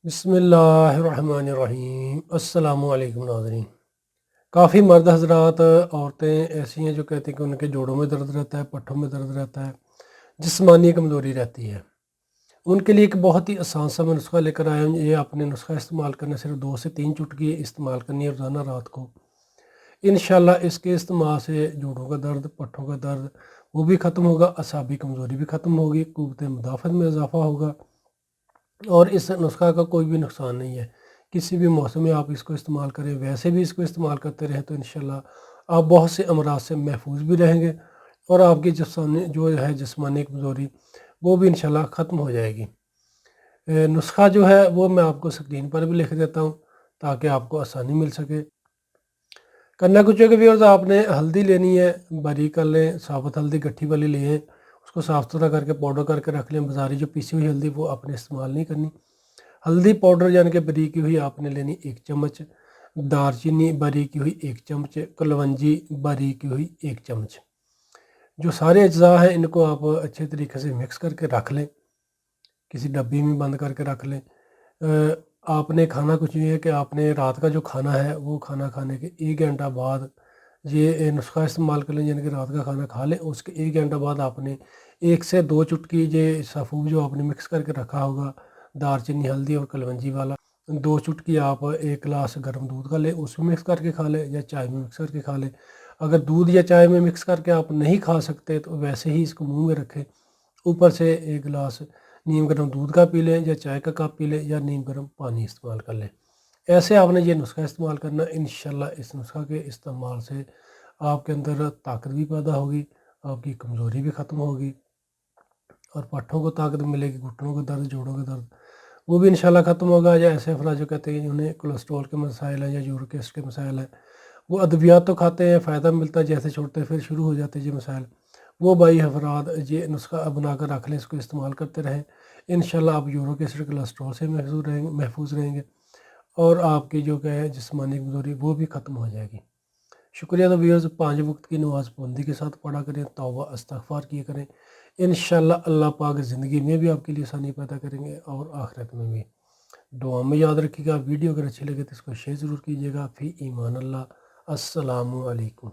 بسم اللہ الرحمن الرحیم۔ السلام علیکم ناظرین۔ کافی مرد حضرات عورتیں ایسی ہیں جو کہتی ہیں کہ ان کے جوڑوں میں درد رہتا ہے، پٹھوں میں درد رہتا ہے، جسمانی کمزوری رہتی ہے۔ ان کے لیے ایک بہت ہی آسان سا میں نسخہ لے کر آیا ہوں۔ یہ آپ نے نسخہ استعمال کرنا صرف 2 سے 3 چٹکی استعمال کرنی ہے روزانہ رات کو۔ انشاءاللہ اس کے استعمال سے جوڑوں کا درد، پٹھوں کا درد وہ بھی ختم ہوگا، اعصابی کمزوری بھی ختم ہوگی، قوت مدافعت میں اضافہ ہوگا، اور اس نسخہ کا کوئی بھی نقصان نہیں ہے۔ کسی بھی موسم میں آپ اس کو استعمال کریں، ویسے بھی اس کو استعمال کرتے رہیں تو انشاءاللہ آپ بہت سے امراض سے محفوظ بھی رہیں گے، اور آپ کی جسمانی کمزوری وہ بھی انشاءاللہ ختم ہو جائے گی۔ نسخہ جو ہے وہ میں آپ کو اسکرین پر بھی لکھ دیتا ہوں تاکہ آپ کو آسانی مل سکے۔ کرنا کچھ ہے کہ ویورز آپ نے ہلدی لینی ہے، باریک کر لیں، ثابت ہلدی گٹھی والی لیں، اس کو صاف ستھرا کر کے پاؤڈر کر کے رکھ لیں۔ بازاری جو پیسی ہوئی ہلدی وہ آپ نے استعمال نہیں کرنی۔ ہلدی پاؤڈر یعنی کہ باریک کی ہوئی آپ نے لینی 1 چمچ، دار چینی باریک کی ہوئی 1 چمچ، کلونجی باریک کی ہوئی 1 چمچ۔ جو سارے اجزاء ہیں ان کو آپ اچھے طریقے سے مکس کر کے رکھ لیں، کسی ڈبی میں بند کر کے رکھ لیں۔ آپ نے کھانا کچھ نہیں ہے کہ آپ نے رات کا جو کھانا ہے وہ کھانا کھانے کے 1 گھنٹہ بعد یہ نسخہ استعمال کر لیں، یعنی کہ رات کا کھانا کھا لیں، اس کے 1 گھنٹہ بعد آپ نے 1 سے 2 چٹکی یہ سفوف جو آپ نے مکس کر کے رکھا ہوگا، دار چینی ہلدی اور کلونجی والا، 2 چٹکی آپ 1 گلاس گرم دودھ کا لیں، اس میں مکس کر کے کھا لیں، یا چائے میں مکس کر کے کھا لیں۔ اگر دودھ یا چائے میں مکس کر کے آپ نہیں کھا سکتے تو ویسے ہی اس کو منہ میں رکھیں، اوپر سے 1 گلاس نیم گرم دودھ کا پی لیں، یا چائے کا کپ پی لیں، یا نیم گرم پانی استعمال کر لیں۔ ایسے آپ نے یہ نسخہ استعمال کرنا۔ انشاءاللہ اس نسخہ کے استعمال سے آپ کے اندر طاقت بھی پیدا ہوگی، آپ کی کمزوری بھی ختم ہوگی، اور پٹھوں کو طاقت ملے گی، گھٹنوں کا درد، جوڑوں کا درد وہ بھی انشاءاللہ ختم ہوگا۔ یا ایسے افراد جو کہتے ہیں انہیں کولیسٹرول کے مسائل ہیں یا یورک ایسڈ کے مسائل ہیں، وہ ادویات تو کھاتے ہیں، فائدہ ملتا ہے، جیسے چھوڑتے پھر شروع ہو جاتے ہیں یہ مسائل، وہ بھائی افراد یہ نسخہ بنا کر رکھ لیں، اس کو استعمال کرتے رہیں۔ انشاءاللہ آپ یورک ایسڈ کولیسٹرول سے محفوظ رہیں گے، اور آپ کی جو کہ ہے جسمانی کمزوری وہ بھی ختم ہو جائے گی۔ شکریہ۔ تو ویورز 5 وقت کی نماز پابندی کے ساتھ پڑھا کریں، توبہ استغفار کیا کریں۔ انشاءاللہ اللہ پاک زندگی میں بھی آپ کے لیے آسانی پیدا کریں گے، اور آخرت میں بھی۔ دعا میں یاد رکھیے گا۔ ویڈیو اگر اچھی لگے تو اس کو شیئر ضرور کیجیے گا۔ فی ایمان اللہ۔ السلام علیکم۔